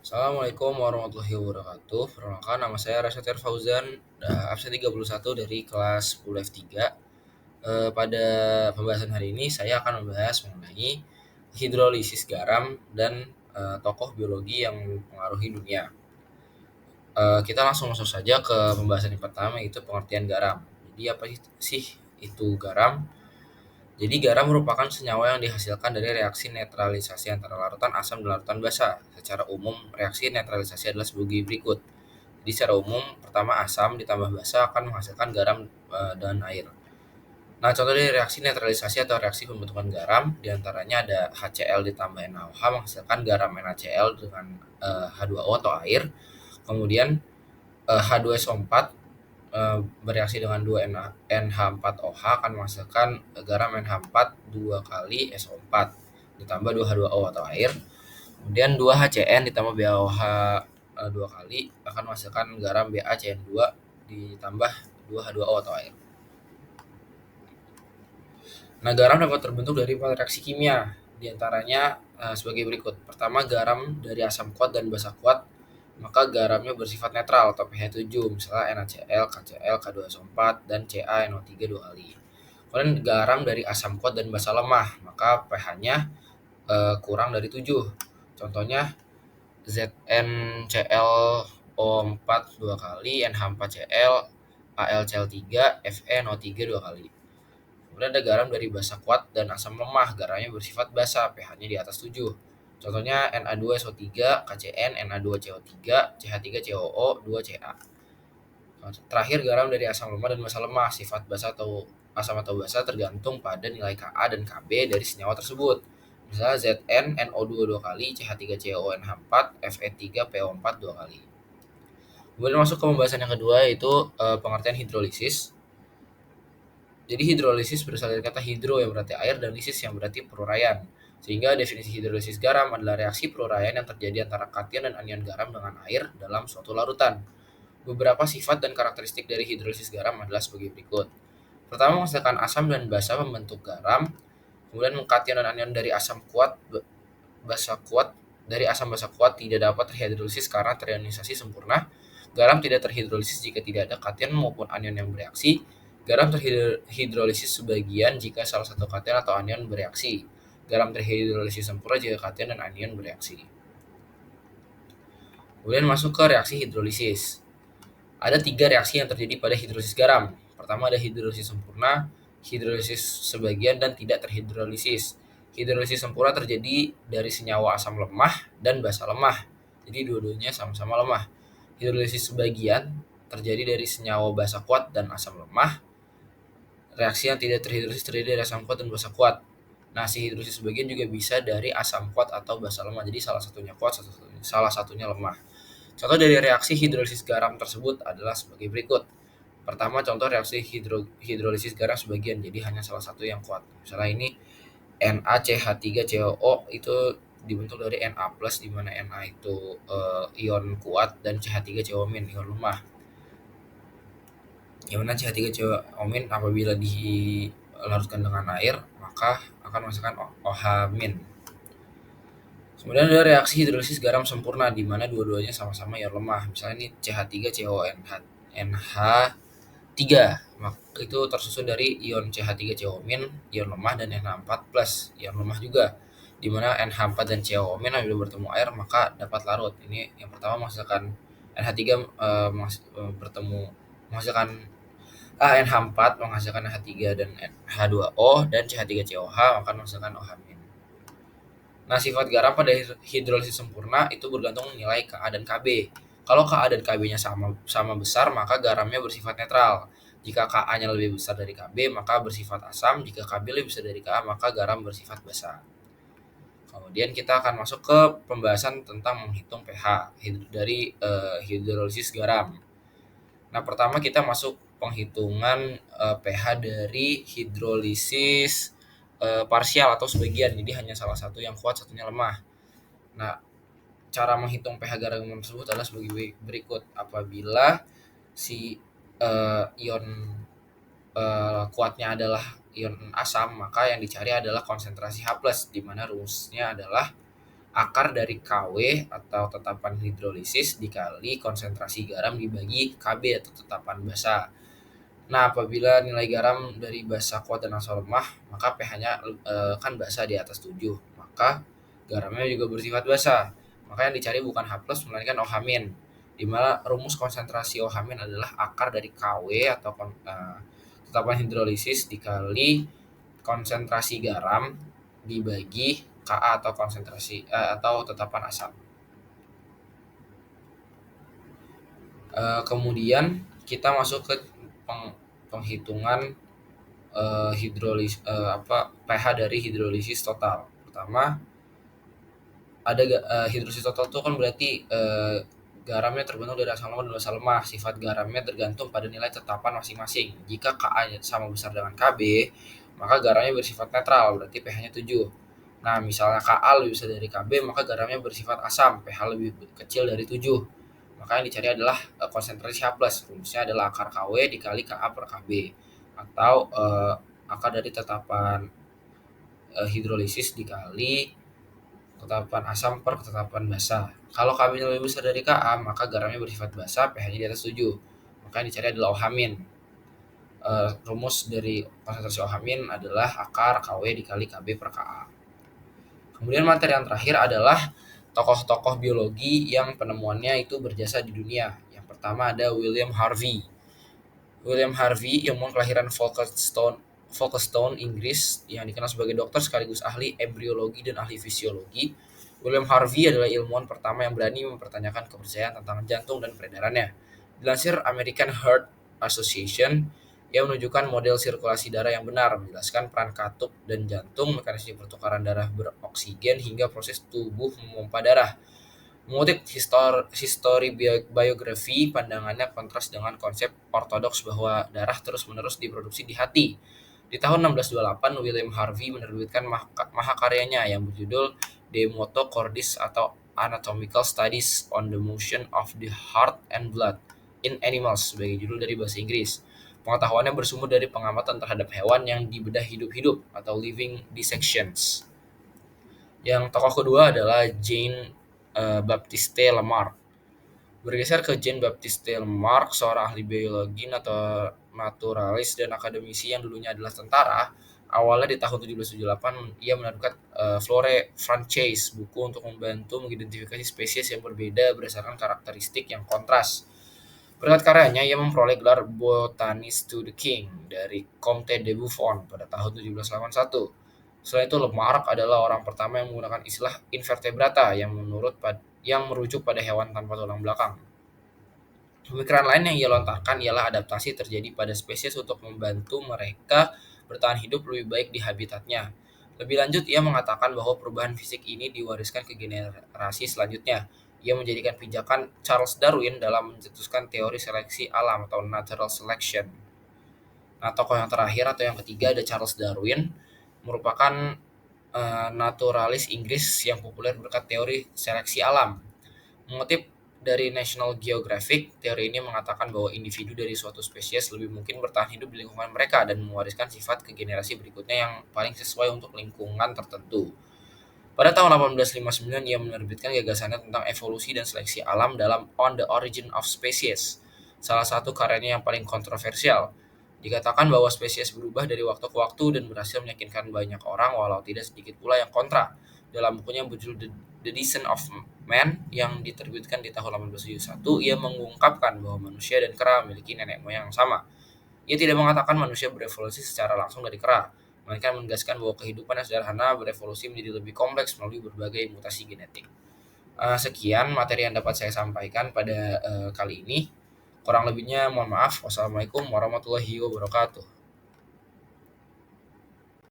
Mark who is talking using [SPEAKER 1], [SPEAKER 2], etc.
[SPEAKER 1] Assalamualaikum warahmatullahi wabarakatuh. Perkenalkan nama saya Rasyad Fauzan, absen 31 dari kelas 10 F3. Pada pembahasan hari ini saya akan membahas mengenai hidrolisis garam dan tokoh biologi yang mempengaruhi dunia. Kita langsung masuk saja ke pembahasan yang pertama, yaitu pengertian garam. Jadi apa sih itu garam? Jadi garam merupakan senyawa yang dihasilkan dari reaksi netralisasi antara larutan asam dan larutan basa. Secara umum, reaksi netralisasi adalah sebagai berikut. Jadi secara umum, pertama asam ditambah basa akan menghasilkan garam dan air. Nah, contoh dari reaksi netralisasi atau reaksi pembentukan garam, diantaranya ada HCl ditambah NaOH menghasilkan garam NaCl dengan H2O atau air. Kemudian H2SO4 bereaksi dengan 2 NH4OH akan menghasilkan garam NH4 2 kali SO4 ditambah 2 H2O atau air. Kemudian 2 HCN ditambah BaOH 2 kali akan menghasilkan garam BaCN2 ditambah 2 H2O atau air. Nah, garam dapat terbentuk dari 4 reaksi kimia, diantaranya sebagai berikut. Pertama, garam dari asam kuat dan basa kuat, maka garamnya bersifat netral atau pH 7, misalnya NaCl, KCl, K2SO4, dan CaNO3 2 kali. Kemudian garam dari asam kuat dan basa lemah, maka pH-nya kurang dari 7. Contohnya ZnClO4 2 kali, NH4Cl, AlCl3, FeNO3 2 kali. Kemudian ada garam dari basa kuat dan asam lemah, garamnya bersifat basa, pH-nya di atas 7. Contohnya Na2SO3, KCN, Na2CO3, CH3COO, 2Ca. Terakhir, garam dari asam lemah dan basa lemah, sifat basa atau asam atau basa tergantung pada nilai Ka dan Kb dari senyawa tersebut. Misalnya Zn NO2 2 kali, CH3CONH4, Fe3PO4 2 kali. Kemudian masuk ke pembahasan yang kedua, yaitu pengertian hidrolisis. Jadi hidrolisis berasal dari kata hidro yang berarti air dan lisis yang berarti peruraian. Sehingga definisi hidrolisis garam adalah reaksi peruraian yang terjadi antara kation dan anion garam dengan air dalam suatu larutan. Beberapa sifat dan karakteristik dari hidrolisis garam adalah sebagai berikut. Pertama, menghasilkan asam dan basa membentuk garam. Kemudian kation dan anion dari asam kuat basa kuat dari asam basa kuat tidak dapat terhidrolisis karena terionisasi sempurna. Garam tidak terhidrolisis jika tidak ada kation maupun anion yang bereaksi. Garam terhidrolisis sebagian jika salah satu kation atau anion bereaksi. Garam terhidrolisis sempurna jika kation dan anion bereaksi. Kemudian masuk ke reaksi hidrolisis. Ada 3 reaksi yang terjadi pada hidrolisis garam. Pertama ada hidrolisis sempurna, hidrolisis sebagian, dan tidak terhidrolisis. Hidrolisis sempurna terjadi dari senyawa asam lemah dan basa lemah. Jadi dua-duanya sama-sama lemah. Hidrolisis sebagian terjadi dari senyawa basa kuat dan asam lemah. Reaksi yang tidak terhidrolisis terjadi dari asam kuat dan basa kuat. Nah, si hidrolisis sebagian juga bisa dari asam kuat atau basa lemah. Jadi salah satunya kuat, salah satunya lemah. Contoh dari reaksi hidrolisis garam tersebut adalah sebagai berikut. Pertama, contoh reaksi hidrolisis garam sebagian, jadi hanya salah satu yang kuat. Misalnya ini NaCH3COO itu dibentuk dari Na+, di mana Na itu ion kuat dan CH3COO- ion lemah. Yang mana CH3COO- apabila dilarutkan dengan air, maka akan menghasilkan OH-. Kemudian ada reaksi hidrolisis garam sempurna di mana dua-duanya sama-sama ion lemah. Misalnya ini CH3CONH3, itu tersusun dari ion CH3COO-, ion lemah, dan NH4+, ion lemah juga. Di mana NH4 dan COO- apabila bertemu air maka dapat larut. Ini yang pertama menghasilkan NH3 bertemu menghasilkan NH4 menghasilkan NH3 dan H2O, dan CH3COH akan menghasilkan OH-. Nah, sifat garam pada hidrolisis sempurna itu bergantung nilai Ka dan Kb. Kalau Ka dan Kb-nya sama besar, maka garamnya bersifat netral. Jika Ka-nya lebih besar dari Kb, maka bersifat asam. Jika Kb lebih besar dari Ka, maka garam bersifat basa. Kemudian kita akan masuk ke pembahasan tentang menghitung pH dari hidrolisis garam. Nah, pertama kita masuk penghitungan pH dari hidrolisis parsial atau sebagian, jadi hanya salah satu yang kuat, satunya lemah. Nah, cara menghitung pH garam tersebut adalah sebagai berikut. Apabila si ion kuatnya adalah ion asam, maka yang dicari adalah konsentrasi H+, di mana rumusnya adalah akar dari Kw atau tetapan hidrolisis dikali konsentrasi garam dibagi Kb atau tetapan basa. Nah, apabila nilai garam dari basa kuat dan asam lemah, maka pH-nya kan basa di atas 7, maka garamnya juga bersifat basa. Maka yang dicari bukan H+, melainkan OH-, di mana rumus konsentrasi OH- adalah akar dari Kw atau tetapan hidrolisis dikali konsentrasi garam dibagi Ka atau konsentrasi atau tetapan asam. Kemudian kita masuk ke penghitungan pH dari hidrolisis total. Pertama, ada hidrolisis total itu kan berarti garamnya terbentuk dari asam lemah dan basa lemah. Sifat garamnya tergantung pada nilai tetapan masing-masing. Jika Ka sama besar dengan Kb, maka garamnya bersifat netral, berarti pH-nya 7. Nah, misalnya Ka lebih besar dari Kb, maka garamnya bersifat asam, pH lebih kecil dari 7. Maka yang dicari adalah konsentrasi H+. Rumusnya adalah akar Kw dikali Ka per Kb. Atau akar dari tetapan hidrolisis dikali tetapan asam per tetapan basa. Kalau Kb lebih besar dari Ka, maka garamnya bersifat basa, pH-nya di atas 7. Maka yang dicari adalah OH-. Rumus dari konsentrasi OH- adalah akar Kw dikali Kb per Ka. Kemudian materi yang terakhir adalah tokoh-tokoh biologi yang penemuannya itu berjasa di dunia. Yang pertama ada William Harvey. William Harvey, ilmuwan kelahiran Folkestone, Inggris, yang dikenal sebagai dokter sekaligus ahli embriologi dan ahli fisiologi. William Harvey adalah ilmuwan pertama yang berani mempertanyakan kepercayaan tentang jantung dan peredarannya. Dilansir American Heart Association, ia menunjukkan model sirkulasi darah yang benar, menjelaskan peran katup dan jantung, mekanisme pertukaran darah beroksigen, hingga proses tubuh memompa darah. Mengutip history biografi, pandangannya kontras dengan konsep ortodoks bahwa darah terus-menerus diproduksi di hati. Di tahun 1628, William Harvey menerbitkan mahakaryanya yang berjudul De Motu Cordis atau Anatomical Studies on the Motion of the Heart and Blood in Animals sebagai judul dari bahasa Inggris. Pengetahuannya bersumber dari pengamatan terhadap hewan yang dibedah hidup-hidup atau living dissections. Yang tokoh kedua adalah Jean Baptiste Lamarck. Bergeser ke Jean Baptiste Lamarck, seorang ahli biologi atau naturalis dan akademisi yang dulunya adalah tentara. Awalnya di tahun 1778 ia menerbitkan Flore Francaise, buku untuk membantu mengidentifikasi spesies yang berbeda berdasarkan karakteristik yang kontras. Berkat karyanya, ia memperoleh gelar Botanist to the King dari Comte de Buffon pada tahun 1781. Selain itu, Lamarck adalah orang pertama yang menggunakan istilah invertebrata yang merujuk pada hewan tanpa tulang belakang. Pemikiran lain yang ia lontarkan ialah adaptasi terjadi pada spesies untuk membantu mereka bertahan hidup lebih baik di habitatnya. Lebih lanjut, ia mengatakan bahwa perubahan fisik ini diwariskan ke generasi selanjutnya. Ia menjadikan pijakan Charles Darwin dalam mencetuskan teori seleksi alam atau natural selection. Nah, tokoh yang terakhir atau yang ketiga ada Charles Darwin, merupakan naturalis Inggris yang populer berkat teori seleksi alam. Mengutip dari National Geographic, teori ini mengatakan bahwa individu dari suatu spesies lebih mungkin bertahan hidup di lingkungan mereka dan mewariskan sifat ke generasi berikutnya yang paling sesuai untuk lingkungan tertentu. Pada tahun 1859, ia menerbitkan gagasannya tentang evolusi dan seleksi alam dalam On the Origin of Species, salah satu karyanya yang paling kontroversial. Dikatakan bahwa spesies berubah dari waktu ke waktu dan berhasil meyakinkan banyak orang, walau tidak sedikit pula yang kontra. Dalam bukunya berjudul The Descent of Man yang diterbitkan di tahun 1871, ia mengungkapkan bahwa manusia dan kera memiliki nenek moyang yang sama. Ia tidak mengatakan manusia berevolusi secara langsung dari kera, melainkan menegaskan bahwa kehidupan yang sederhana berevolusi menjadi lebih kompleks melalui berbagai mutasi genetik. Sekian materi yang dapat saya sampaikan pada kali ini. Kurang lebihnya mohon maaf. Wassalamualaikum warahmatullahi wabarakatuh.